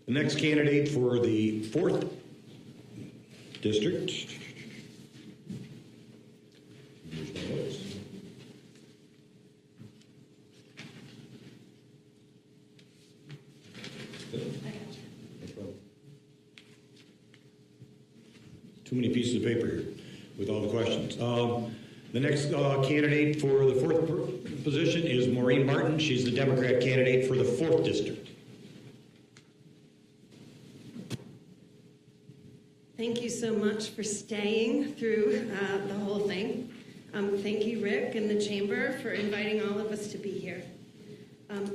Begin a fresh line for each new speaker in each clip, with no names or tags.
The next candidate for the 4th district. Here's my notes. Too many pieces of paper here with all the questions. The next candidate for the 4th position is Maureen Martin. She's the Democrat candidate for the 4th district.
Thank you so much for staying through the whole thing. Thank you, Rick, and the Chamber for inviting all of us to be here.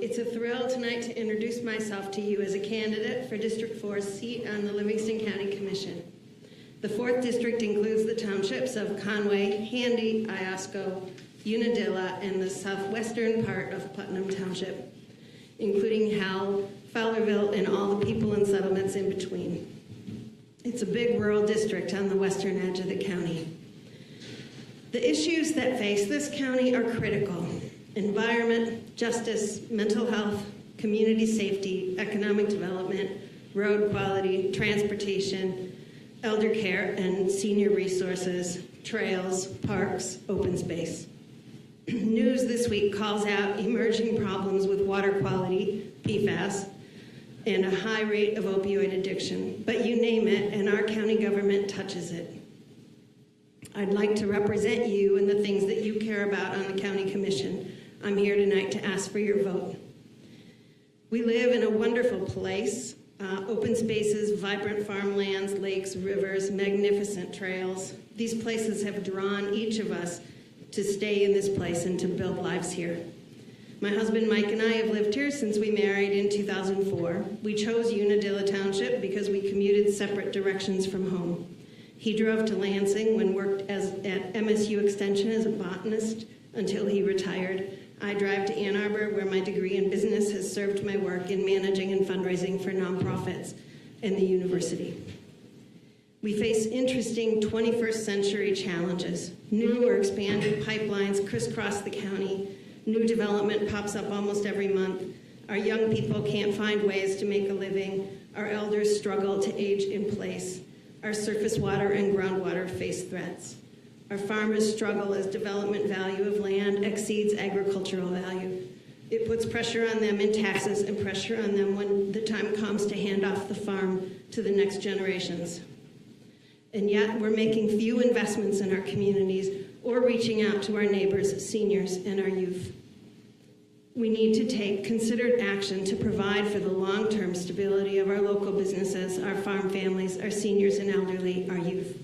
It's a thrill tonight to introduce myself to you as a candidate for District 4's seat on the Livingston County Commission. The 4th district includes the townships of Conway, Handy, Iosco, Unadilla, and the southwestern part of Putnam Township, including Howell, Fowlerville, and all the people and settlements in between. It's a big rural district on the western edge of the county. The issues that face this county are critical: environment, justice, mental health, community safety, economic development, road quality, transportation, elder care and senior resources, trails, parks, open space. News this week calls out emerging problems with water quality, PFAS, and a high rate of opioid addiction. But you name it, and our county government touches it. I'd like to represent you and the things that you care about on the county commission. I'm here tonight to ask for your vote. We live in a wonderful place. Open spaces, vibrant farmlands, lakes, rivers, magnificent trails. These places have drawn each of us to stay in this place and to build lives here. My husband Mike and I have lived here since we married in 2004. We chose Unadilla Township because we commuted separate directions from home. He drove to Lansing when worked at MSU Extension as a botanist until he retired. I drive to Ann Arbor, where my degree in business has served my work in managing and fundraising for nonprofits and the university. We face interesting 21st century challenges. New or expanded pipelines crisscross the county. New development pops up almost every month. Our young people can't find ways to make a living. Our elders struggle to age in place. Our surface water and groundwater face threats. Our farmers struggle as development value of land exceeds agricultural value. It puts pressure on them in taxes and pressure on them when the time comes to hand off the farm to the next generations. And yet we're making few investments in our communities or reaching out to our neighbors, seniors, and our youth. We need to take considered action to provide for the long-term stability of our local businesses, our farm families, our seniors and elderly, our youth.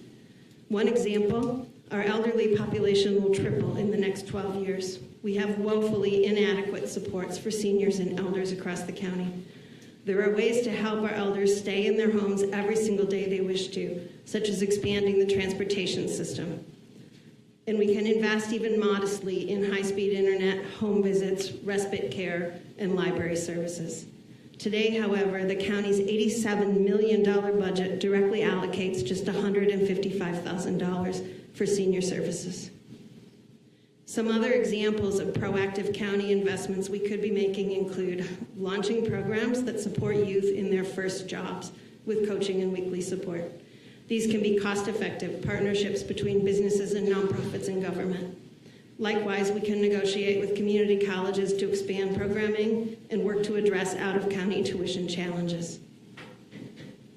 One example, our elderly population will triple in the next 12 years. We have woefully inadequate supports for seniors and elders across the county. There are ways to help our elders stay in their homes every single day they wish to, such as expanding the transportation system. And we can invest even modestly in high-speed internet, home visits, respite care, and library services. Today, however, the county's $87 million budget directly allocates just $155,000 for senior services. Some other examples of proactive county investments we could be making include launching programs that support youth in their first jobs with coaching and weekly support. These can be cost-effective partnerships between businesses and nonprofits and government. Likewise, we can negotiate with community colleges to expand programming and work to address out-of-county tuition challenges.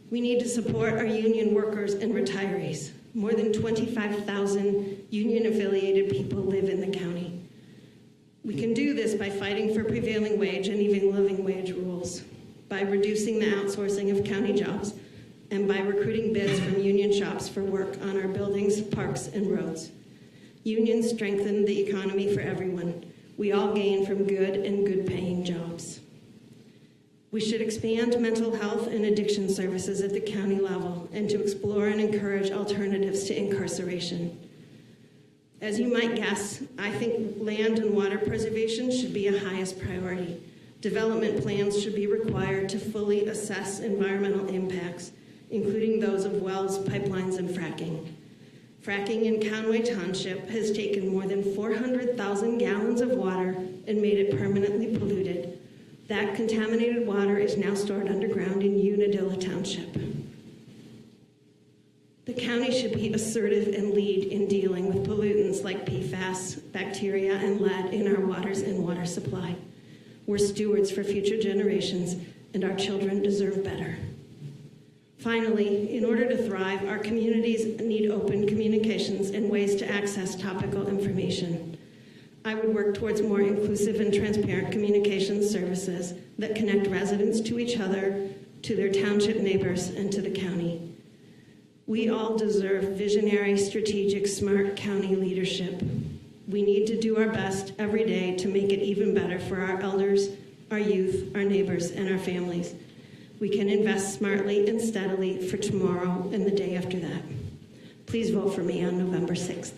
We need to support our union workers and retirees. More than 25,000 union-affiliated people live in the county. We can do this by fighting for prevailing wage and even living wage rules, by reducing the outsourcing of county jobs, and by recruiting bids from union shops for work on our buildings, parks, and roads. Unions strengthen the economy for everyone. We all gain from good and good-paying jobs. We should expand mental health and addiction services at the county level and to explore and encourage alternatives to incarceration. As you might guess, I think land and water preservation should be a highest priority. Development plans should be required to fully assess environmental impacts, including those of wells, pipelines, and fracking. Fracking in Conway Township has taken more than 400,000 gallons of water and made it permanently polluted. That contaminated water is now stored underground in assertive and lead in dealing with pollutants like PFAS, bacteria, and lead in our waters and water supply. We're stewards for future generations, and our children deserve better. Finally, in order to thrive, our communities need open communications and ways to access topical information. I would work towards more inclusive and transparent communications services that connect residents to each other, to their township neighbors, and to the county. We all deserve visionary, strategic, smart county leadership. We need to do our best every day to make it even better for our elders, our youth, our neighbors, and our families. We can invest smartly and steadily for tomorrow and the day after that. Please vote for me on November 6th.